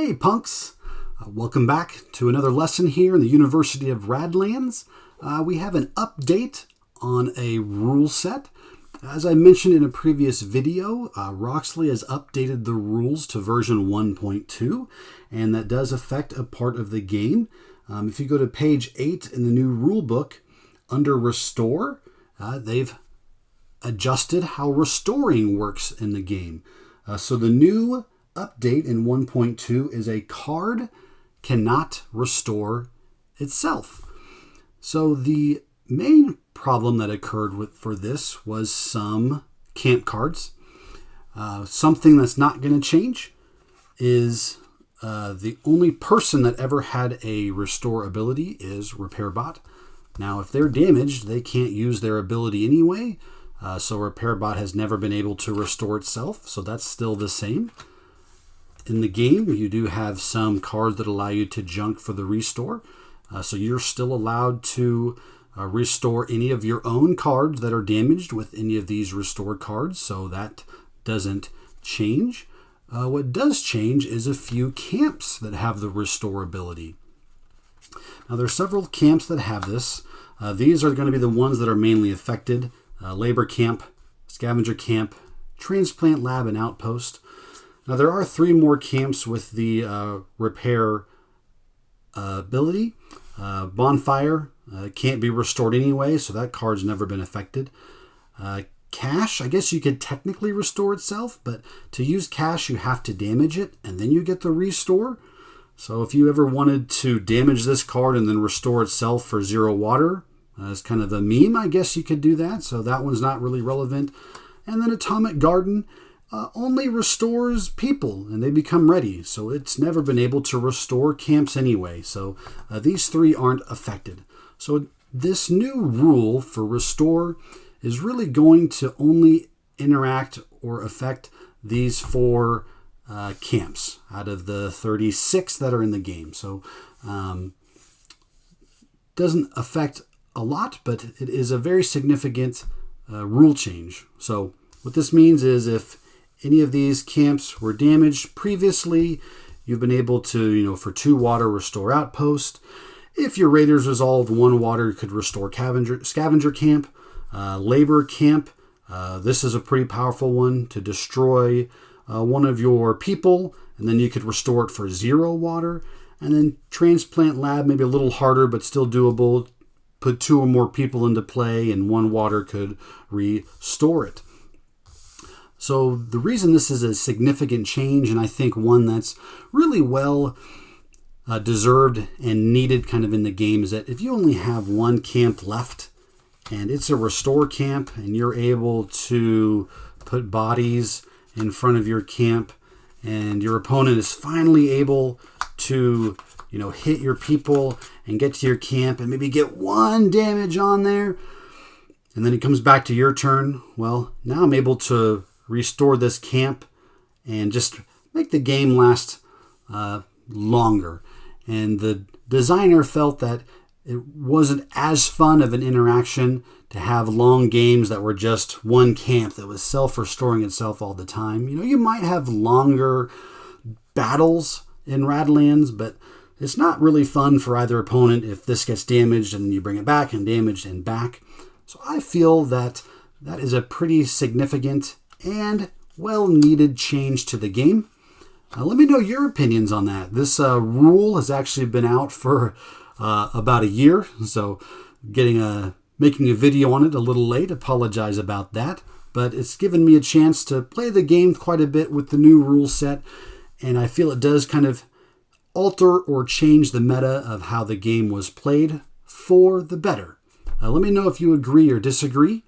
Hey punks! Welcome back to another lesson here in the University of Radlands. We have an update on a rule set. As I mentioned in a previous video, Roxley has updated the rules to version 1.2, and that does affect a part of the game. If you go to page 8 in the new rule book, under Restore, they've adjusted how restoring works in the game. So the new update in 1.2 is a card cannot restore itself. So the main problem that occurred for this was some camp cards. Something that's not going to change is the only person that ever had a restore ability is RepairBot. Now, if they're damaged, they can't use their ability anyway. So RepairBot has never been able to restore itself. So that's still the same. In the game, you do have some cards that allow you to junk for the restore. So you're still allowed to restore any of your own cards that are damaged with any of these restore cards. So that doesn't change. What does change is a few camps that have the restore ability. Now, there are several camps that have this. These are going to be the ones that are mainly affected. Labor Camp, Scavenger Camp, Transplant Lab, and Outpost. Now, there are 3 more camps with the repair ability. Bonfire can't be restored anyway, so that card's never been affected. Cash, I guess you could technically restore itself, but to use cash, you have to damage it, and then you get the restore. So if you ever wanted to damage this card and then restore itself for 0 water, as kind of a meme, I guess you could do that. So that one's not really relevant. And then Atomic Garden only restores people and they become ready. So it's never been able to restore camps anyway. So these 3 aren't affected. So this new rule for restore is really going to only interact or affect these 4 camps out of the 36 that are in the game. So doesn't affect a lot, but it is a very significant rule change. So what this means is if any of these camps were damaged previously, you've been able to, for 2 water, restore Outpost. If your Raiders resolved 1 water, you could restore Scavenger Camp. Labor Camp, this is a pretty powerful one to destroy one of your people, and then you could restore it for 0 water. And then Transplant Lab, maybe a little harder, but still doable. Put 2 or more people into play, and 1 water could restore it. So the reason this is a significant change, and I think one that's really well deserved and needed kind of in the game, is that if you only have 1 camp left and it's a restore camp and you're able to put bodies in front of your camp and your opponent is finally able to hit your people and get to your camp and maybe get 1 damage on there, and then it comes back to your turn, well, now I'm able to restore this camp and just make the game last longer. And the designer felt that it wasn't as fun of an interaction to have long games that were just 1 camp that was self-restoring itself all the time. You might have longer battles in Radlands, but it's not really fun for either opponent if this gets damaged and you bring it back and damaged and back. So I feel that that is a pretty significant and well-needed change to the game. Let me know your opinions on that. This rule has actually been out for about a year, so making a video on it a little late. Apologize about that, but it's given me a chance to play the game quite a bit with the new rule set, and I feel it does kind of alter or change the meta of how the game was played for the better. Let me know if you agree or disagree.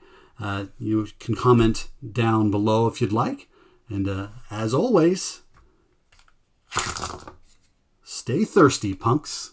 You can comment down below if you'd like. And as always, stay thirsty, punks.